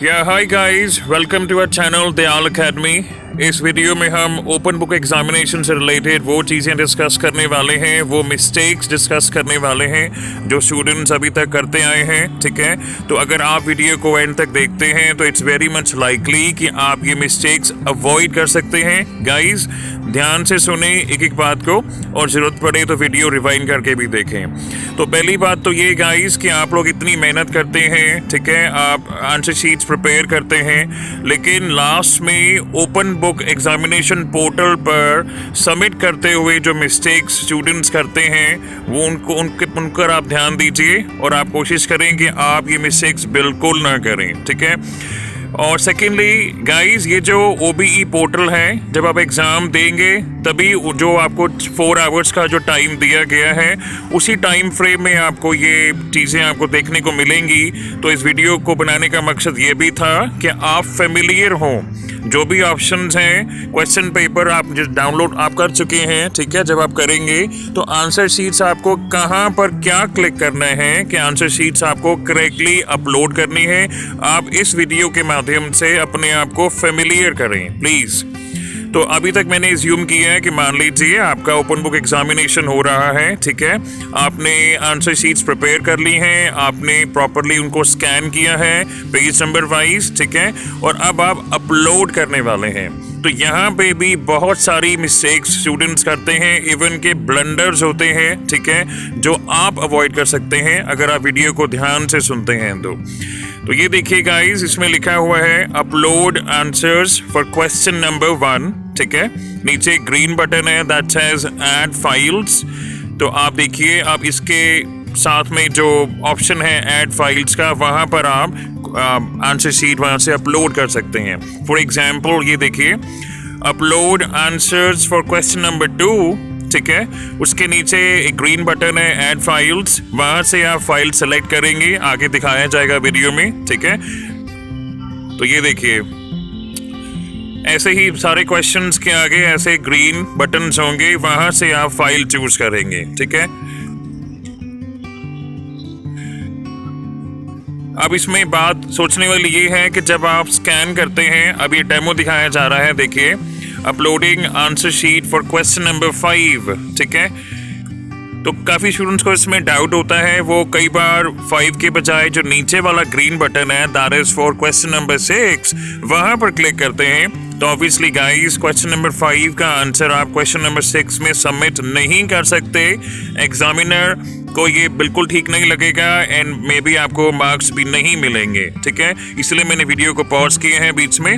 Hi guys, welcome to our channel Dayal academy. इस video में हम ओपन बुक एग्जामिनेशन से रिलेटेड वो चीज़ें डिस्कस करने वाले हैं, वो मिस्टेक्स डिस्कस करने वाले हैं जो स्टूडेंट्स अभी तक करते आए हैं। ठीक है, तो अगर आप वीडियो को एंड तक देखते हैं तो इट्स वेरी मच लाइकली कि आप ये मिस्टेक्स अवॉइड कर सकते हैं। गाइस, ध्यान से सुने एक एक बात को, और ज़रूरत पड़े तो वीडियो रिवाइंड करके भी देखें। तो पहली बात तो ये गाइस कि आप लोग इतनी मेहनत करते हैं, ठीक है, आप आंसर शीट्स प्रिपेयर करते हैं, लेकिन लास्ट में ओपन बुक एग्जामिनेशन पोर्टल पर सबमिट करते हुए जो मिस्टेक्स स्टूडेंट्स करते हैं वो उन पर आप ध्यान दीजिए और आप कोशिश करें कि आप ये मिस्टेक्स बिल्कुल ना करें। ठीक है, और सेकेंडली गाइस, ये जो OBE पोर्टल है, जब आप एग्ज़ाम देंगे तभी जो आपको 4 आवर्स का जो टाइम दिया गया है उसी टाइम फ्रेम में आपको ये चीज़ें आपको देखने को मिलेंगी। तो इस वीडियो को बनाने का मकसद ये भी था कि आप फेमिलियर हों, जो भी ऑप्शंस हैं, क्वेश्चन पेपर आप जिस डाउनलोड आप कर चुके हैं, ठीक है, जब आप करेंगे तो आंसर शीट्स आपको कहाँ पर क्या क्लिक करना है कि आंसर शीट्स आपको करेक्टली अपलोड करनी है। आप इस वीडियो के माध्यम से अपने आप को फेमिलियर करें प्लीज़। तो अभी तक मैंने एज्यूम किया है कि मान लीजिए आपका ओपन बुक एग्जामिनेशन हो रहा है, ठीक है, आपने आंसर शीट्स प्रिपेयर कर ली हैं, आपने प्रॉपरली उनको स्कैन किया है पेज नंबर वाइज, ठीक है, और अब आप अपलोड करने वाले हैं। तो यहाँ पे भी बहुत सारी मिस्टेक्स स्टूडेंट्स करते हैं, इवन के ब्लंडर्स होते हैं, ठीक है, जो आप अवॉइड कर सकते हैं अगर आप वीडियो को ध्यान से सुनते हैं। तो ये देखिए गाइस, इसमें लिखा हुआ है upload answers for question number 1, ठीक है, नीचे ग्रीन बटन है दैट सेज ऐड फाइल्स। तो आप देखिए, आप इसके साथ में जो ऑप्शन है ऐड फाइल्स का, वहाँ पर आप आंसर शीट वहाँ से अपलोड कर सकते हैं। फॉर एग्जाम्पल ये देखिए, upload answers for question number 2, ठीक है, उसके नीचे एक ग्रीन बटन है ऐड फाइल्स, वहां से आप फाइल सेलेक्ट करेंगे, आगे दिखाया जाएगा वीडियो में, ठीक है। तो ये देखिए, ऐसे ही सारे क्वेश्चंस के आगे ऐसे ग्रीन बटन्स होंगे, वहां से आप फाइल चूज करेंगे, ठीक है। अब इसमें बात सोचने वाली ये है कि जब आप स्कैन करते हैं, अब ये डेमो दिखाया जा रहा है, देखिए, uploading answer sheet for question number 5, ठीक है। तो काफ़ी स्टूडेंट्स को इसमें डाउट होता है, वो कई बार 5 के बजाय जो नीचे वाला ग्रीन बटन है that is for question number 6, वहाँ पर क्लिक करते हैं। तो ऑब्वियसली गाइस, क्वेश्चन नंबर 5 का आंसर आप क्वेश्चन नंबर 6 में सबमिट नहीं कर सकते। एग्जामिनर को ये बिल्कुल ठीक नहीं लगेगा एंड मे बी आपको मार्क्स भी नहीं मिलेंगे, ठीक है। इसलिए मैंने वीडियो को पॉज किए हैं बीच में।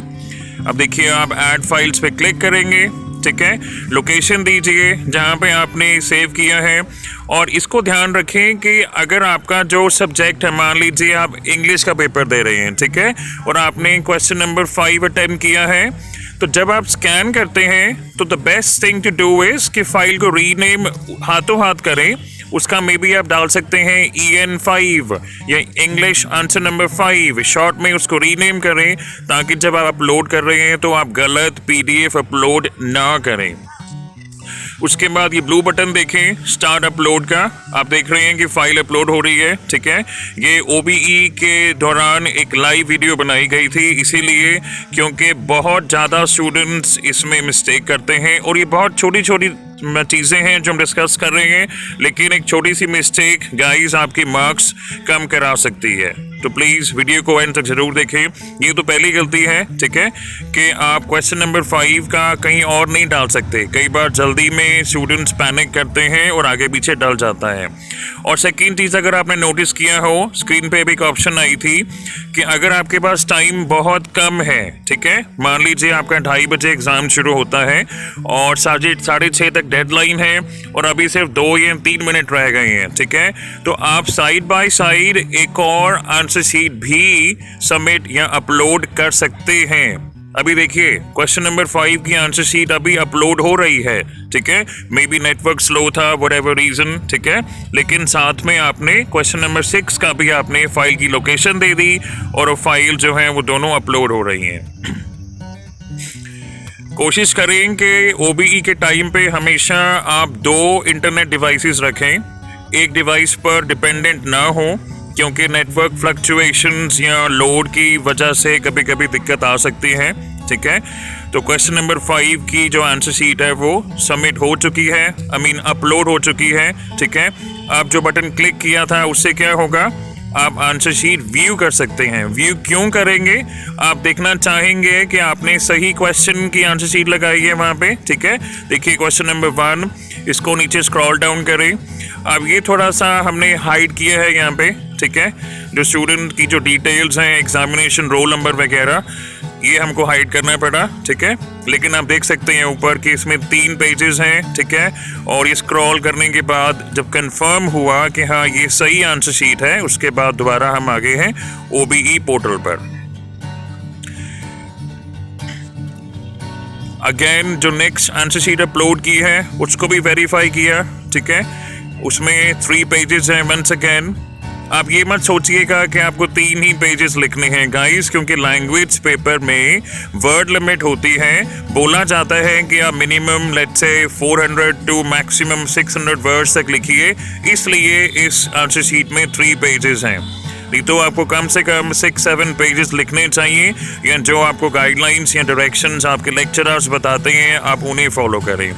अब देखिए, आप ऐड फाइल्स पे क्लिक करेंगे, ठीक है, लोकेशन दीजिए जहाँ पे आपने सेव किया है, और इसको ध्यान रखें कि अगर आपका जो सब्जेक्ट है, मान लीजिए आप इंग्लिश का पेपर दे रहे हैं, ठीक है, और आपने क्वेश्चन नंबर 5 अटेम्प्ट किया है, तो जब आप स्कैन करते हैं तो the best thing to do is कि फाइल को रीनेम हाथों हाथ करें। उसका मे बी आप डाल सकते हैं EN5 या इंग्लिश आंसर नंबर 5, शॉर्ट में उसको रीनेम करें, ताकि जब आप अपलोड कर रहे हैं तो आप गलत PDF अपलोड ना करें। उसके बाद ये ब्लू बटन देखें स्टार्ट अपलोड का, आप देख रहे हैं कि फाइल अपलोड हो रही है, ठीक है। ये OBE के दौरान एक लाइव वीडियो बनाई गई थी, इसीलिए क्योंकि बहुत ज़्यादा स्टूडेंट्स इसमें मिस्टेक करते हैं, और ये बहुत छोटी छोटी चीज़ें हैं जो हम डिस्कस कर रहे हैं, लेकिन एक छोटी सी मिस्टेक गाइस आपके मार्क्स कम करा सकती है। तो प्लीज़ वीडियो को एंड तक जरूर देखें। ये तो पहली गलती है, ठीक है, कि आप क्वेश्चन नंबर 5 का कहीं और नहीं डाल सकते। कई बार जल्दी में स्टूडेंट्स पैनिक करते हैं और आगे पीछे डल जाता है। और सेकेंड चीज़, अगर आपने नोटिस किया हो, स्क्रीन पे भी एक ऑप्शन आई थी कि अगर आपके पास टाइम बहुत कम है, ठीक है, मान लीजिए आपका 2:30 बजे एग्ज़ाम शुरू होता है और 6:30 तक डेडलाइन है और अभी सिर्फ 2 या 3 मिनट रह गए हैं, ठीक है, तो आप साइड बाय साइड एक और आंसर शीट भी सबमिट या अपलोड कर सकते हैं। अभी देखिए, क्वेश्चन नंबर 5 की आंसर शीट अभी अपलोड हो रही है, ठीक है, मे बी नेटवर्क स्लो था, व्हाटएवर रीजन, ठीक है, लेकिन साथ में आपने क्वेश्चन नंबर 6 का भी आपने फाइल की लोकेशन दे दी और वो फाइल जो है वो दोनों अपलोड हो रही हैं। कोशिश करें कि OBE के टाइम पे हमेशा आप 2 इंटरनेट डिवाइसेस रखें, एक डिवाइस पर डिपेंडेंट ना हो क्योंकि नेटवर्क फ्लक्चुएशंस या लोड की वजह से कभी कभी दिक्कत आ सकती है, ठीक है। तो क्वेश्चन नंबर 5 की जो आंसर शीट है वो सबमिट हो चुकी है, अपलोड हो चुकी है, ठीक है। आप जो बटन क्लिक किया था उससे क्या होगा, आप आंसर शीट व्यू कर सकते हैं। व्यू क्यों करेंगे, आप देखना चाहेंगे कि आपने सही क्वेश्चन की आंसर शीट लगाई है वहाँ पे, ठीक है। देखिए क्वेश्चन नंबर 1, इसको नीचे स्क्रॉल डाउन करें। अब ये थोड़ा सा हमने हाइड किया है यहाँ पे, ठीक है। जो स्टूडेंट की जो डिटेल्स हैं, एग्जामिनेशन रोल नंबर वगैरह, ये हमको हाइड करना पड़ा, ठीक है। लेकिन आप देख सकते हैं ऊपर कि इसमें 3 पेजेस हैं, ठीक है। और ये स्क्रॉल करने के बाद जब कंफर्म हुआ कि हाँ ये सही आंसर शीट है, उसके बाद दोबारा हम आगे हैं OBE पोर्टल पर। अगेन जो नेक्स्ट आंसर शीट अपलोड की है उसको भी वेरीफाई किया, ठीक है। उसमें 3 पेजेस हैं। वंस अगेन आप ये मत सोचिएगा कि आपको 3 ही पेजेस लिखने हैं गाइस, क्योंकि लैंग्वेज पेपर में वर्ड लिमिट होती है। बोला जाता है कि आप minimum let's say 400 to maximum 600 words तक लिखिए, इसलिए इस आंसर शीट में 3 पेजेस हैं। नहीं तो आपको कम से कम 6-7 पेजेस लिखने चाहिए, या जो आपको गाइडलाइंस या डायरेक्शंस आपके लेक्चरर्स बताते हैं आप उन्हें फॉलो करें।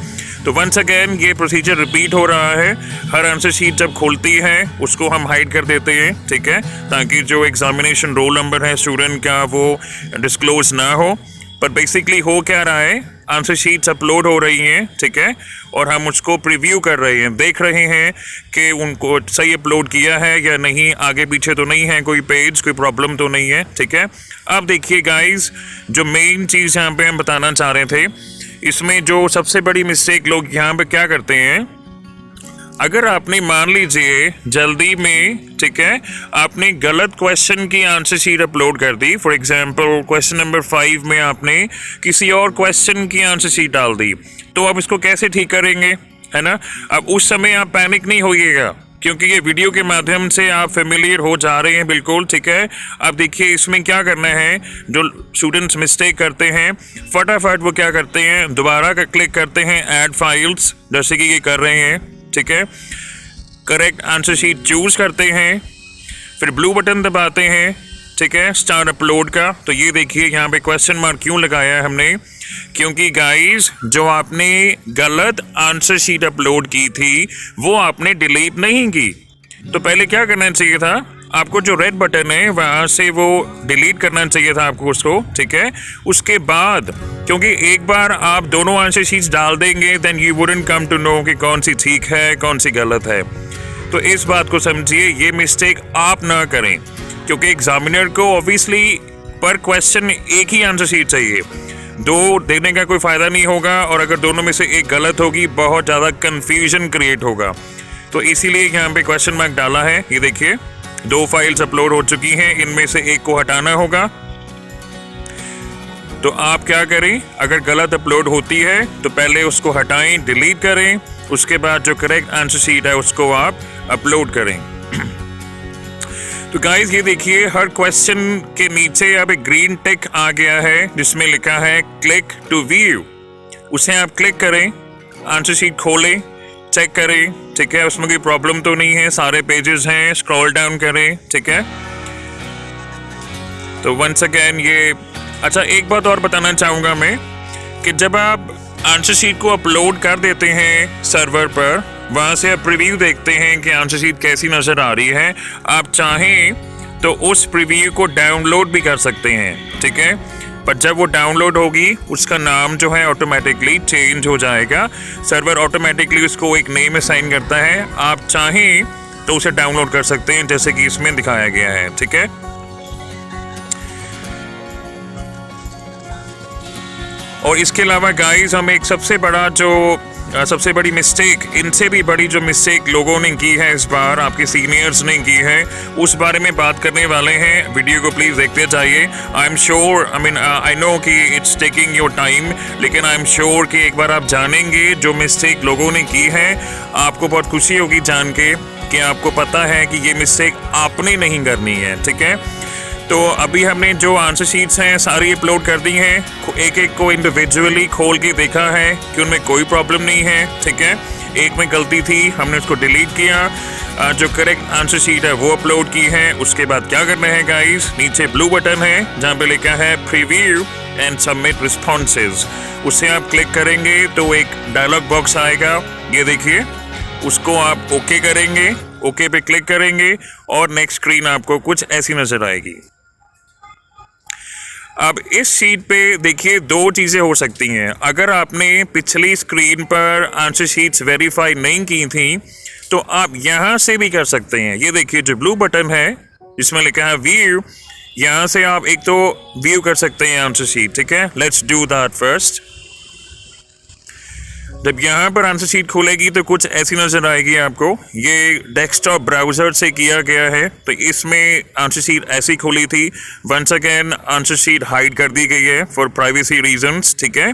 तो वंस अगेन ये प्रोसीजर रिपीट हो रहा है। हर आंसर शीट जब खुलती है उसको हम हाइड कर देते हैं, ठीक है, ताकि जो एग्जामिनेशन रोल नंबर है स्टूडेंट का वो डिस्क्लोज ना हो। पर बेसिकली हो क्या रहा है, आंसर शीट्स अपलोड हो रही हैं, ठीक है, और हम उसको प्रीव्यू कर रहे हैं, देख रहे हैं कि उनको सही अपलोड किया है या नहीं, आगे पीछे तो नहीं है कोई पेज, कोई प्रॉब्लम तो नहीं है, ठीक है। अब देखिए गाइस, जो मेन चीज़ यहाँ पे हम बताना चाह रहे थे, इसमें जो सबसे बड़ी मिस्टेक लोग यहाँ पे क्या करते हैं, अगर आपने मान लीजिए जल्दी में, ठीक है, आपने गलत क्वेश्चन की आंसर शीट अपलोड कर दी। फॉर एग्जांपल क्वेश्चन नंबर 5 में आपने किसी और क्वेश्चन की आंसर शीट डाल दी, तो आप इसको कैसे ठीक करेंगे, है ना। अब उस समय आप पैनिक नहीं होइएगा, क्योंकि ये वीडियो के माध्यम से आप फेमिलियर हो जा रहे हैं, बिल्कुल ठीक है। अब देखिए इसमें क्या करना है, जो स्टूडेंट्स मिस्टेक करते हैं फटाफट वो क्या करते हैं, दोबारा का क्लिक करते हैं ऐड फाइल्स, जैसे कि ये कर रहे हैं, ठीक है। करेक्ट आंसर शीट चूज करते हैं, फिर ब्लू बटन दबाते हैं, ठीक है, स्टार्ट अपलोड का। तो ये देखिए यहाँ पे क्वेश्चन मार्क क्यों लगाया है हमने, क्योंकि गाइस जो आपने गलत आंसर शीट अपलोड की थी वो आपने डिलीट नहीं की। तो पहले क्या करना चाहिए था, आपको जो रेड बटन है वहाँ से वो डिलीट करना चाहिए था आपको उसको, ठीक है। उसके बाद क्योंकि एक बार आप दोनों आंसर शीट्स डाल देंगे then you wouldn't come to know कि कौन सी ठीक है कौन सी गलत है। तो इस बात को समझिए, ये मिस्टेक आप ना करें, क्योंकि एग्जामिनर को ऑब्वियसली पर क्वेश्चन एक ही आंसर शीट चाहिए, 2 देने का कोई फ़ायदा नहीं होगा, और अगर दोनों में से एक गलत होगी बहुत ज़्यादा कन्फ्यूजन क्रिएट होगा। तो इसीलिए यहाँ पे क्वेश्चन मार्क डाला है। ये देखिए 2 फाइल्स अपलोड हो चुकी हैं, इनमें से एक को हटाना होगा। तो आप क्या करें, अगर गलत अपलोड होती है तो पहले उसको हटाएं, डिलीट करें, उसके बाद जो करेक्ट आंसर शीट है उसको आप अपलोड करें। तो गाइस ये देखिए हर क्वेश्चन के नीचे अब एक ग्रीन टिक आ गया है जिसमें लिखा है क्लिक टू व्यू। उसे आप क्लिक करें, आंसर शीट खोलें, चेक करें, ठीक है, उसमें कोई प्रॉब्लम तो नहीं है, सारे पेजेस हैं, स्क्रॉल डाउन करें, ठीक है। तो वंस अगेन ये अच्छा एक बात और बताना चाहूँगा मैं कि जब आप आंसर शीट को अपलोड कर देते हैं सर्वर पर, वहाँ से आप प्रीव्यू देखते हैं कि आंसर शीट कैसी नज़र आ रही है। आप चाहें तो उस प्रीव्यू को डाउनलोड भी कर सकते हैं, ठीक है। पर जब वो डाउनलोड होगी उसका नाम जो है ऑटोमेटिकली चेंज हो जाएगा, सर्वर ऑटोमेटिकली उसको एक नेम असाइन करता है। आप चाहें तो उसे डाउनलोड कर सकते हैं जैसे कि इसमें दिखाया गया है, ठीक है। और इसके अलावा गाइस हम एक सबसे बड़ी मिस्टेक, इनसे भी बड़ी जो मिस्टेक लोगों ने की है इस बार, आपके सीनियर्स ने की है, उस बारे में बात करने वाले हैं। वीडियो को प्लीज़ देखते जाइए। I am sure, I know कि इट्स टेकिंग योर टाइम, लेकिन आई एम श्योर कि एक बार आप जानेंगे जो मिस्टेक लोगों ने की है, आपको बहुत खुशी होगी जान के कि आपको पता है कि ये मिस्टेक आपने नहीं करनी है, ठीक है। तो अभी हमने जो आंसर शीट्स हैं सारी अपलोड कर दी हैं, एक एक को इंडिविजुअली खोल के देखा है कि उनमें कोई प्रॉब्लम नहीं है, ठीक है। एक में गलती थी, हमने उसको डिलीट किया। जो करेक्ट आंसर शीट है वो अपलोड की है। उसके बाद क्या करना है गाइस, नीचे ब्लू बटन है जहाँ पे लिखा है प्रीव्यू एंड सबमिट रिस्पॉन्सेज, उसे आप क्लिक करेंगे तो एक डायलॉग बॉक्स आएगा, ये देखिए, उसको आप ओके करेंगे, ओके पे क्लिक करेंगे और नेक्स्ट स्क्रीन आपको कुछ ऐसी नजर आएगी। अब इस शीट पे देखिए दो चीज़ें हो सकती हैं। अगर आपने पिछली स्क्रीन पर आंसर शीट्स वेरीफाई नहीं की थी तो आप यहाँ से भी कर सकते हैं। ये देखिए जो ब्लू बटन है जिसमें लिखा है व्यू, यहाँ से आप एक तो व्यू कर सकते हैं आंसर शीट, ठीक है। Let's do that first. जब यहाँ पर आंसर शीट खुलेगी तो कुछ ऐसी नजर आएगी आपको। ये डेस्कटॉप ब्राउजर से किया गया है तो इसमें आंसर शीट ऐसी खुली थी। Once again answer sheet hide कर दी गई है फॉर प्राइवेसी रीजंस, ठीक है।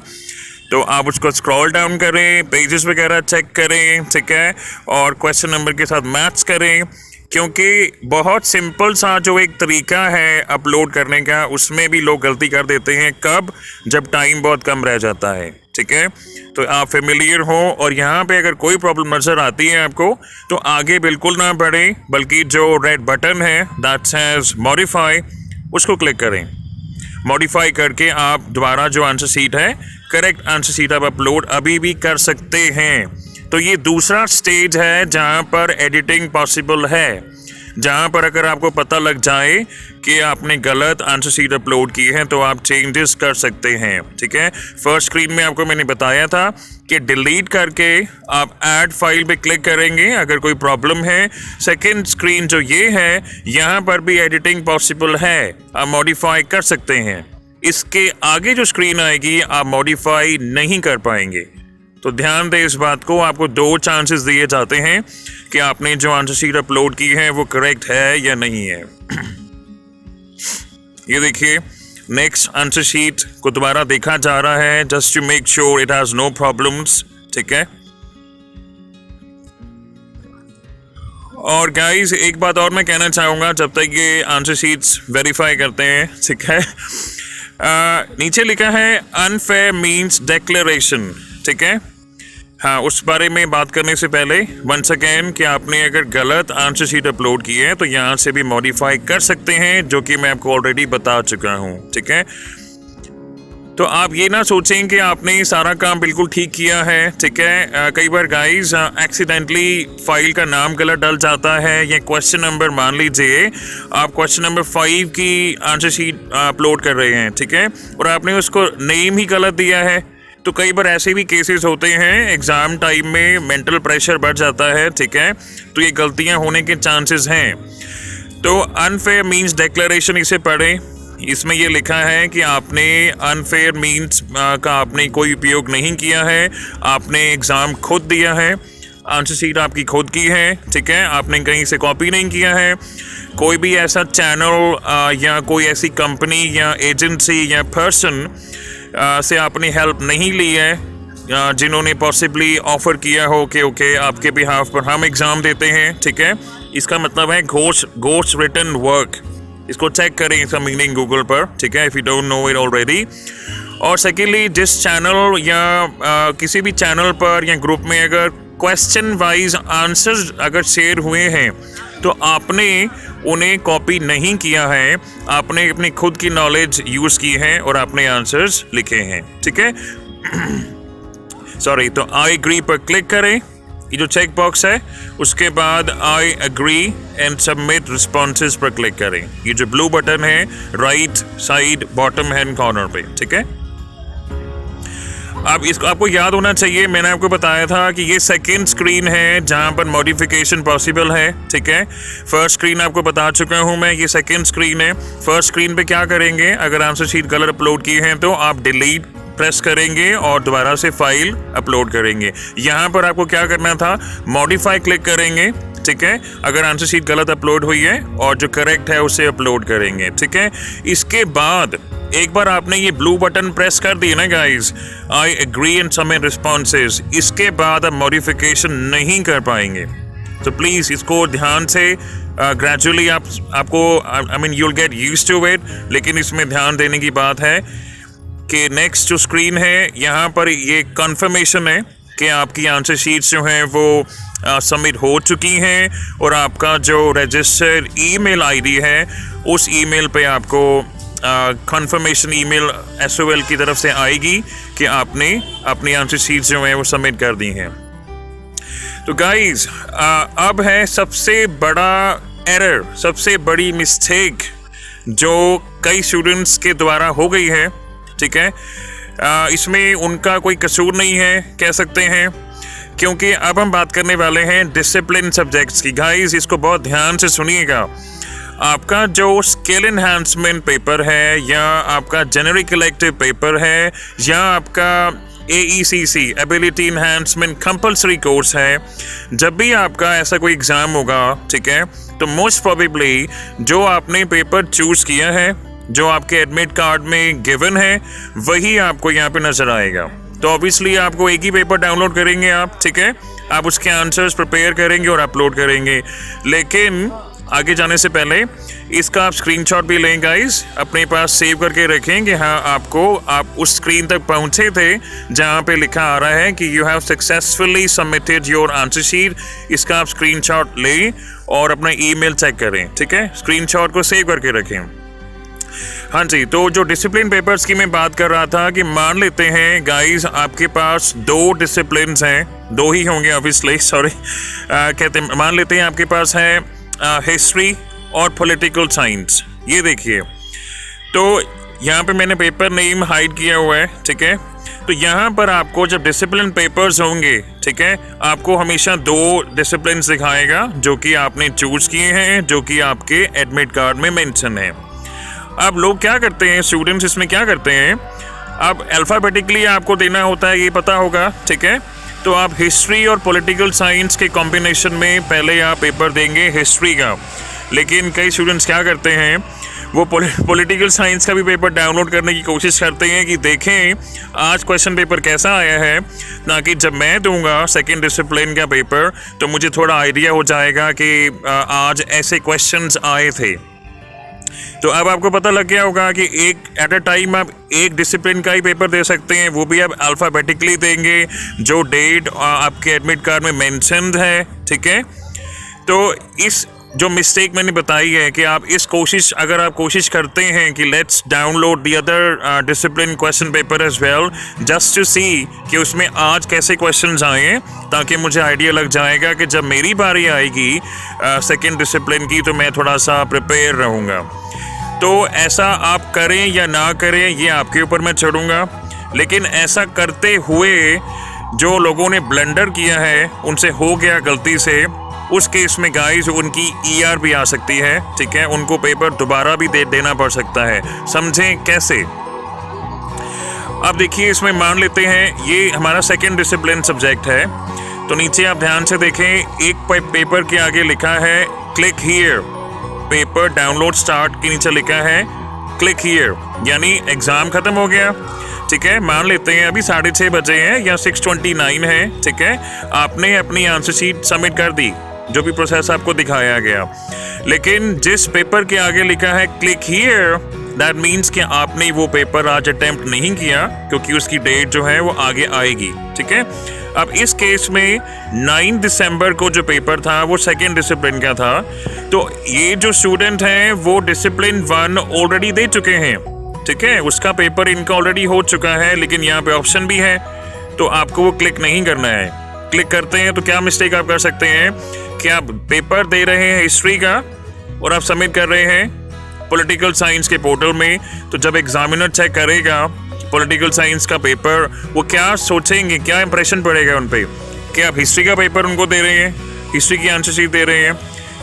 तो आप उसको स्क्रॉल डाउन करें, पेजेस वगैरह चेक करें, ठीक है, और क्वेश्चन नंबर के साथ मैच करें, क्योंकि बहुत सिंपल सा जो एक तरीका है अपलोड करने का, उसमें भी लोग गलती कर देते हैं। कब? जब टाइम बहुत कम रह जाता है, ठीक है। तो आप फेमिलियर हो और यहाँ पे अगर कोई प्रॉब्लम नज़र आती है आपको तो आगे बिल्कुल ना बढ़ें, बल्कि जो रेड बटन है दैट सेज मॉडिफाई, उसको क्लिक करें। मॉडिफाई करके आप दोबारा जो आंसर शीट है, करेक्ट आंसर शीट आप अपलोड अभी भी कर सकते हैं। तो ये दूसरा स्टेज है जहाँ पर एडिटिंग पॉसिबल है, जहाँ पर अगर आपको पता लग जाए कि आपने गलत आंसर शीट अपलोड की है तो आप चेंजेस कर सकते हैं, ठीक है। फर्स्ट स्क्रीन में आपको मैंने बताया था कि डिलीट करके आप ऐड फाइल पे क्लिक करेंगे अगर कोई प्रॉब्लम है। सेकंड स्क्रीन जो ये है, यहाँ पर भी एडिटिंग पॉसिबल है, आप मॉडिफाई कर सकते हैं। इसके आगे जो स्क्रीन आएगी आप मॉडिफाई नहीं कर पाएंगे। तो ध्यान दें इस बात को, आपको दो चांसेस दिए जाते हैं कि आपने जो आंसर शीट अपलोड की है वो करेक्ट है या नहीं है। ये देखिए नेक्स्ट आंसर शीट को दोबारा देखा जा रहा है just to make sure it has no problems, ठीक है। और गाइस एक बात और मैं कहना चाहूँगा जब तक ये आंसर शीट्स वेरीफाई करते हैं, ठीक है। नीचे लिखा है अनफेयर मीन्स डिक्लेरेशन, ठीक है। हाँ, उस बारे में बात करने से पहले वंस अगेन कि आपने अगर गलत आंसर शीट अपलोड की है तो यहाँ से भी मॉडिफाई कर सकते हैं, जो कि मैं आपको ऑलरेडी बता चुका हूँ, ठीक है। तो आप ये ना सोचें कि आपने सारा काम बिल्कुल ठीक किया है, ठीक है। कई बार गाइस एक्सीडेंटली फाइल का नाम गलत डल जाता है या क्वेश्चन नंबर, मान लीजिए आप क्वेश्चन नंबर 5 की आंसर शीट अपलोड कर रहे हैं, ठीक है, और आपने उसको नेम ही गलत दिया है। तो कई बार ऐसे भी केसेस होते हैं, एग्ज़ाम टाइम में मेंटल प्रेशर बढ़ जाता है, ठीक है, तो ये गलतियां होने के चांसेस हैं। तो अनफेयर मीन्स डिक्लेरेशन इसे पढ़ें, इसमें ये लिखा है कि आपने अनफेयर मीन्स का आपने कोई उपयोग नहीं किया है, आपने एग्ज़ाम खुद दिया है, आंसर शीट आपकी खुद की है, ठीक है, आपने कहीं से कॉपी नहीं किया है। कोई भी ऐसा चैनल या कोई ऐसी कंपनी या एजेंसी या पर्सन से आपने हेल्प नहीं ली है जिन्होंने पॉसिबली ऑफर किया हो कि ओके आपके बिहाफ पर हम एग्ज़ाम देते हैं, ठीक है। इसका मतलब है घोस्ट रिटन वर्क, इसको चेक करें इसका मीनिंग गूगल पर, ठीक है, if you don't know it already. और सेकेंडली जिस चैनल या किसी भी चैनल पर या ग्रुप में अगर क्वेश्चन वाइज आंसर्स अगर शेयर हुए हैं तो आपने उन्हें कॉपी नहीं किया है, आपने अपनी खुद की नॉलेज यूज़ की है और आपने आंसर्स लिखे हैं, ठीक है। सॉरी, तो आई एग्री पर क्लिक करें, ये जो चेक बॉक्स है, उसके बाद I agree and submit responses पर क्लिक करें। ये जो ब्लू बटन है right side bottom hand corner पे, ठीक है। अब इसको आपको याद होना चाहिए, मैंने आपको बताया था कि ये सेकेंड स्क्रीन है जहां पर मॉडिफिकेशन पॉसिबल है, ठीक है। फर्स्ट स्क्रीन आपको बता चुका हूं मैं, ये सेकेंड स्क्रीन है। फर्स्ट स्क्रीन पे क्या करेंगे, अगर आंसर शीट गलत अपलोड की है तो आप डिलीट प्रेस करेंगे और दोबारा से फाइल अपलोड करेंगे। यहाँ पर आपको क्या करना था, मॉडिफाई क्लिक करेंगे, ठीक है, अगर आंसर शीट गलत अपलोड हुई है, और जो करेक्ट है उसे अपलोड करेंगे, ठीक है। इसके बाद एक बार आपने ये ब्लू बटन प्रेस कर दिया ना guys, I agree and submit responses, इसके बाद आप मॉडिफिकेशन नहीं कर पाएंगे। तो प्लीज़ इसको ध्यान से ग्रेजुअली आपको I mean you will get used to it, लेकिन इसमें ध्यान देने की बात है कि नेक्स्ट जो स्क्रीन है यहाँ पर ये कंफर्मेशन है कि आपकी आंसर शीट्स जो हैं वो सबमिट हो चुकी हैं और आपका जो रजिस्टर्ड ईमेल आईडी है उस ईमेल पे आपको कंफर्मेशन ईमेल SOL की तरफ से आएगी कि आपने अपनी आंसर शीट जो है वो सबमिट कर दी हैं। तो गाइज अब है सबसे बड़ा एरर, सबसे बड़ी मिस्टेक जो कई स्टूडेंट्स के द्वारा हो गई है। ठीक है, इसमें उनका कोई कसूर नहीं है कह सकते हैं, क्योंकि अब हम बात करने वाले हैं डिसिप्लिन सब्जेक्ट्स की। गाइस इसको बहुत ध्यान से सुनिएगा। आपका जो स्किल एनहांसमेंट पेपर है या आपका जेनरिक इलेक्टिव पेपर है या आपका AECC ability enhancement compulsory course है, जब भी आपका ऐसा कोई एग्ज़ाम होगा, ठीक है, तो मोस्ट प्रोबेबली जो आपने पेपर चूज़ किया है, जो आपके एडमिट कार्ड में गिवन है, वही आपको यहाँ पे नज़र आएगा। तो ऑब्वियसली आपको एक ही पेपर डाउनलोड करेंगे आप, ठीक है, आप उसके आंसर्स प्रिपेयर करेंगे और अपलोड करेंगे। लेकिन आगे जाने से पहले इसका आप स्क्रीनशॉट भी लें गाइस, अपने पास सेव करके रखें कि हाँ आप उस स्क्रीन तक पहुँचे थे जहाँ पे लिखा आ रहा है कि you have successfully submitted your answer sheet. इसका आप स्क्रीनशॉट लें और अपना ईमेल चेक करें, ठीक है, स्क्रीनशॉट को सेव करके रखें। हाँ जी, तो जो डिसिप्लिन पेपर्स की मैं बात कर रहा था कि मान लेते हैं गाइस आपके पास 2 डिसिप्लिन्स हैं, 2 ही होंगे ऑब्वियसली, सॉरी, कहते हैं मान लेते हैं आपके पास है हिस्ट्री और पॉलिटिकल साइंस। ये देखिए, तो यहाँ पे मैंने पेपर नेम हाइड किया हुआ है, ठीक है। तो यहाँ पर आपको जब डिसिप्लिन पेपर्स होंगे, ठीक है, आपको हमेशा 2 डिसिप्लिन दिखाएगा जो कि आपने चूज किए हैं, जो कि आपके एडमिट कार्ड में मेंशन है। अब लोग क्या करते हैं, स्टूडेंट्स इसमें क्या करते हैं, अब अल्फ़ाबेटिकली आपको देना होता है, ये पता होगा, ठीक है। तो आप हिस्ट्री और पॉलिटिकल साइंस के कॉम्बिनेशन में पहले आप पेपर देंगे हिस्ट्री का। लेकिन कई स्टूडेंट्स क्या करते हैं, वो पॉलिटिकल साइंस का भी पेपर डाउनलोड करने की कोशिश करते हैं कि देखें आज क्वेश्चन पेपर कैसा आया है, ताकि जब मैं दूंगा सेकंड डिसिप्लिन का पेपर तो मुझे थोड़ा आइडिया हो जाएगा कि आज ऐसे क्वेश्चंस आए थे। तो अब आपको पता लग गया होगा कि एक एट अ टाइम आप एक डिसिप्लिन का ही पेपर दे सकते हैं, वो भी आप अल्फ़ाबेटिकली देंगे, जो डेट आपके एडमिट कार्ड में मेंशन्ड है, ठीक है। तो इस जो मिस्टेक मैंने बताई है कि आप अगर आप कोशिश करते हैं कि let's download the other discipline question paper as well just to see कि उसमें आज कैसे क्वेश्चंस आए, ताकि मुझे आइडिया लग जाएगा कि जब मेरी बारी आएगी सेकंड डिसिप्लिन की तो मैं थोड़ा सा प्रिपेयर रहूँगा। तो ऐसा आप करें या ना करें ये आपके ऊपर मैं छोड़ूंगा, लेकिन ऐसा करते हुए जो लोगों ने ब्लंडर किया है, उनसे हो गया गलती से, उस केस में गाइस उनकी ER भी आ सकती है, ठीक है, उनको पेपर दोबारा भी देना पड़ सकता है। समझें कैसे? अब देखिए, इसमें मान लेते हैं ये हमारा सेकंड डिसिप्लिन सब्जेक्ट है, तो नीचे आप ध्यान से देखें, एक पेपर के आगे लिखा है click here, paper download start के नीचे लिखा है क्लिक हियर, यानी एग्जाम खत्म हो गया, ठीक है। मान लेते हैं अभी 6:30 बजे हैं या 6:29 है, ठीक है, आपने अपनी आंसर शीट सबमिट कर दी, जो भी प्रोसेस आपको दिखाया गया। लेकिन जिस पेपर के आगे लिखा है क्लिक हियर, दैट मीन्स कि आपने वो पेपर आज अटेम्प्ट नहीं किया, क्योंकि उसकी डेट जो है वो आगे आएगी, ठीक है। अब इस केस में 9 दिसंबर को जो पेपर था वो सेकेंड डिसिप्लिन का था, तो ये जो स्टूडेंट हैं वो डिसिप्लिन 1 ऑलरेडी दे चुके हैं, ठीक है, उसका पेपर इनका ऑलरेडी हो चुका है। लेकिन यहाँ पे ऑप्शन भी है, तो आपको वो क्लिक नहीं करना है। क्लिक करते हैं तो क्या मिस्टेक आप कर सकते हैं कि आप पेपर दे रहे हैं हिस्ट्री का और आप सबमिट कर रहे हैं पॉलिटिकल साइंस के पोर्टल में, तो जब एग्जामिनर चेक करेगा पॉलिटिकल साइंस का पेपर, वो क्या सोचेंगे, क्या इंप्रेशन पड़ेगा उन पे कि आप हिस्ट्री का पेपर उनको दे रहे हैं, हिस्ट्री की आंसर शीट दे रहे हैं।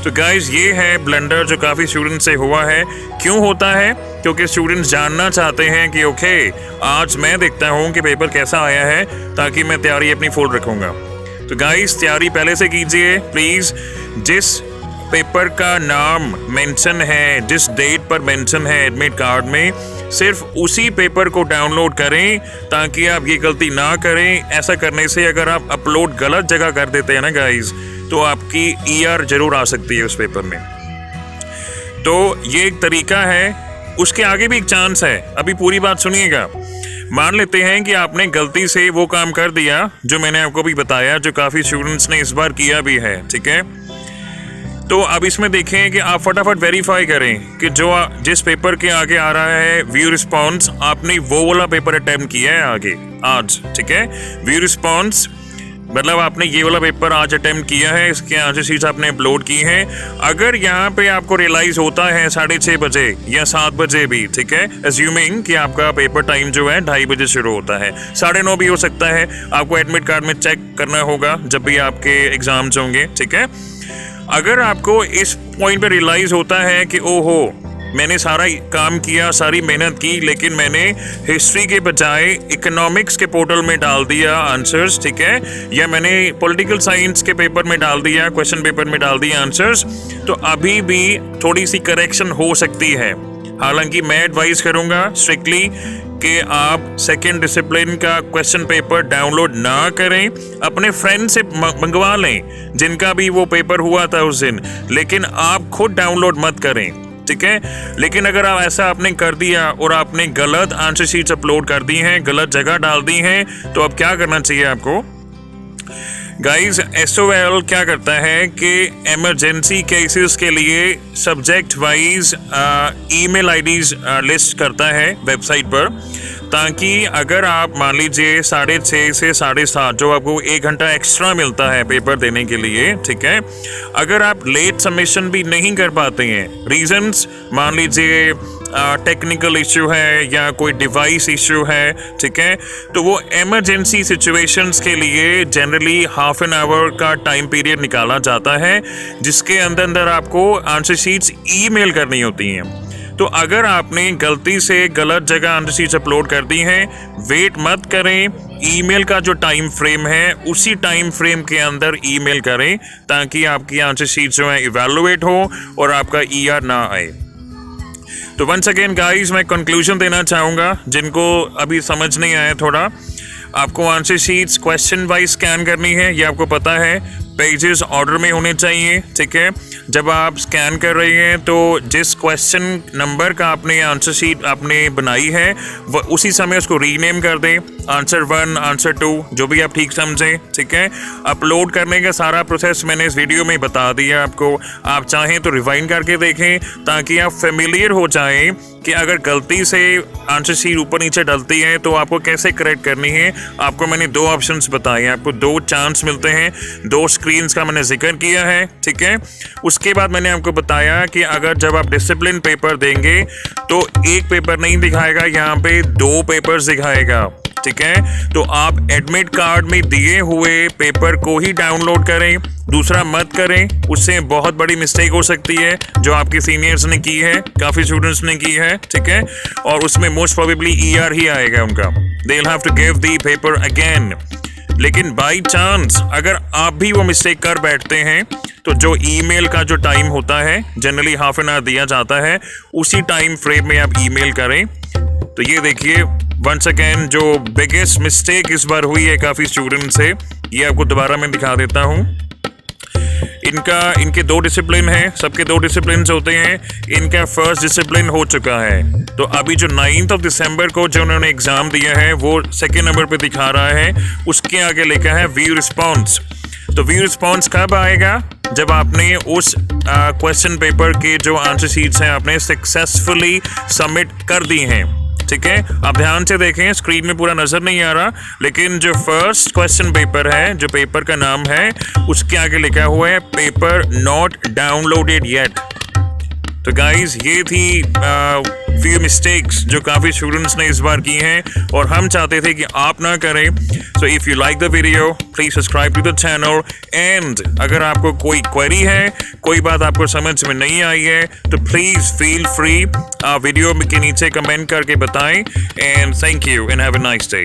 तो गाइज ये है ब्लंडर जो काफ़ी स्टूडेंट से हुआ है। क्यों होता है? क्योंकि स्टूडेंट्स जानना चाहते हैं कि ओके आज मैं देखता हूँ कि पेपर कैसा आया है, ताकि मैं तैयारी अपनी फुल रखूँगा। तो गाइज तैयारी पहले से कीजिए प्लीज़। जिस पेपर का नाम मेंशन है, जिस डेट पर मेंशन है एडमिट कार्ड में, सिर्फ उसी पेपर को डाउनलोड करें, ताकि आप ये गलती ना करें। ऐसा करने से अगर आप अपलोड गलत जगह कर देते हैं ना गाइज, तो आपकी ER जरूर आ सकती है उस पेपर में। तो ये एक तरीका है। उसके आगे भी एक चांस है, अभी पूरी बात सुनिएगा। मान लेते हैं कि आपने गलती से वो काम कर दिया जो मैंने आपको भी बताया, जो काफ़ी स्टूडेंट्स ने इस बार किया भी है, ठीक है। तो अब इसमें देखें कि आप फटाफट वेरीफाई करें कि जिस पेपर के आगे आ रहा है व्यू रिस्पॉन्स, आपने वो वाला पेपर अटेम्प्ट किया है आगे आज, ठीक है। व्यू रिस्पॉन्स मतलब आपने ये वाला पेपर आज अटेम्प्ट किया है, इसके आंसर शीट्स आपने अपलोड की हैं। अगर यहाँ पे आपको रियलाइज होता है 6:30 बजे या 7 बजे भी, ठीक है, एज्यूमिंग कि आपका पेपर टाइम जो है 2:30 बजे शुरू होता है, 9:30 भी हो सकता है, आपको एडमिट कार्ड में चेक करना होगा जब भी आपके एग्जाम्स होंगे, ठीक है। अगर आपको इस पॉइंट पे रियलाइज होता है कि ओहो मैंने सारा काम किया, सारी मेहनत की, लेकिन मैंने हिस्ट्री के बजाय इकोनॉमिक्स के पोर्टल में डाल दिया आंसर्स, ठीक है, या मैंने पॉलिटिकल साइंस के पेपर में डाल दिया, क्वेश्चन पेपर में डाल दिया आंसर्स, तो अभी भी थोड़ी सी करेक्शन हो सकती है। हालांकि मैं एडवाइस करूंगा स्ट्रिक्टली कि आप सेकेंड डिसिप्लिन का क्वेश्चन पेपर डाउनलोड ना करें, अपने फ्रेंड से मंगवा लें जिनका भी वो पेपर हुआ था उस दिन, लेकिन आप खुद डाउनलोड मत करें, ठीक है। लेकिन अगर आप ऐसा आपने कर दिया और आपने गलत आंसर शीट्स अपलोड कर दी हैं, गलत जगह डाल दी हैं, तो अब क्या करना चाहिए आपको गाइज। SOL क्या करता है कि इमरजेंसी केसेस के लिए subject wise email IDs list करता है वेबसाइट पर, ताकि अगर आप मान लीजिए 6:30 से 7:30 जो आपको 1 घंटा एक्स्ट्रा मिलता है पेपर देने के लिए, ठीक है, अगर आप लेट सबमिशन भी नहीं कर पाते हैं, रीजंस मान लीजिए टेक्निकल इश्यू है या कोई डिवाइस इश्यू है, ठीक है, तो वो इमरजेंसी सिचुएशंस के लिए जनरली ½ एन आवर का टाइम पीरियड निकाला जाता है, जिसके अंदर आपको आंसर शीट्स ईमेल करनी होती हैं। तो अगर आपने गलती से गलत जगह आंसर शीट्स अपलोड कर दी हैं, वेट मत करें, ईमेल का जो टाइम फ्रेम है उसी टाइम फ्रेम के अंदर ईमेल करें, ताकि आपकी आंसर शीट जो है इवैल्यूएट हो और आपका ER ना आए। तो वंस अगेन गाइस, मैं कंक्लूजन देना चाहूँगा जिनको अभी समझ नहीं आया थोड़ा, आपको answer sheets question wise scan करनी है, ये आपको पता है, पेजेस ऑर्डर में होने चाहिए, ठीक है। जब आप स्कैन कर रहे हैं तो जिस क्वेश्चन नंबर का आपने आंसर शीट आपने बनाई है वो उसी समय उसको रीनेम कर दें, आंसर 1, आंसर 2, जो भी आप ठीक समझें, ठीक है। अपलोड करने का सारा प्रोसेस मैंने इस वीडियो में बता दिया आपको, आप चाहें तो रिवाइंड करके देखें ताकि आप फेमिलियर हो जाएं कि अगर गलती से आंसर शीट ऊपर नीचे डलती है तो आपको कैसे करेक्ट करनी है। आपको मैंने 2 ऑप्शंस बताए हैं, आपको 2 चांस मिलते हैं, 2 स्क्रीन्स का मैंने जिक्र किया है, ठीक है। उसके बाद मैंने आपको बताया कि अगर जब आप डिसिप्लिन पेपर देंगे तो एक पेपर नहीं दिखाएगा, यहाँ पे 2 पेपर्स दिखाएगा, ठीक है। तो आप एडमिट कार्ड में दिए हुए पेपर को ही डाउनलोड करें, दूसरा मत करें, उससे बहुत बड़ी मिस्टेक हो सकती है जो आपके सीनियर्स ने की है, काफ़ी स्टूडेंट्स ने की है, ठीक है, और उसमें मोस्ट प्रोबेबली ER ही आएगा उनका, they will have to give the paper again. लेकिन बाई चांस अगर आप भी वो मिस्टेक कर बैठते हैं तो जो ईमेल का जो टाइम होता है जनरली ½ एन आवर दिया जाता है, उसी टाइम फ्रेम में आप ईमेल करें। तो ये देखिए वंस अगेन जो बिगेस्ट मिस्टेक इस बार हुई है काफ़ी स्टूडेंट से, ये आपको दोबारा मैं दिखा देता हूँ। इनके 2 डिसिप्लिन हैं, सबके 2 डिसिप्लिन होते हैं, इनका फर्स्ट डिसिप्लिन हो चुका है, तो अभी जो 9 दिसंबर को जो उन्होंने एग्जाम दिया है वो सेकेंड नंबर पे दिखा रहा है, उसके आगे लिखा है व्यू रिस्पॉन्स। तो व्यू रिस्पॉन्स कब आएगा? जब आपने उस क्वेश्चन पेपर के जो आंसर शीट्स हैं आपने सक्सेसफुली सबमिट कर दी हैं, ठीक है। आप ध्यान से देखें, स्क्रीन में पूरा नजर नहीं आ रहा, लेकिन जो फर्स्ट क्वेश्चन पेपर है, जो पेपर का नाम है, उसके आगे लिखा हुआ है पेपर नॉट डाउनलोडेड येट। तो गाइज ये थी फ्यू मिस्टेक्स जो काफ़ी स्टूडेंट्स ने इस बार की हैं और हम चाहते थे कि आप ना करें। So if you like the video please subscribe to the channel, and अगर आपको कोई क्वेरी है, कोई बात आपको समझ में नहीं आई है, तो प्लीज़ फील फ्री वीडियो के नीचे कमेंट करके बताएं। And thank you and have a nice day.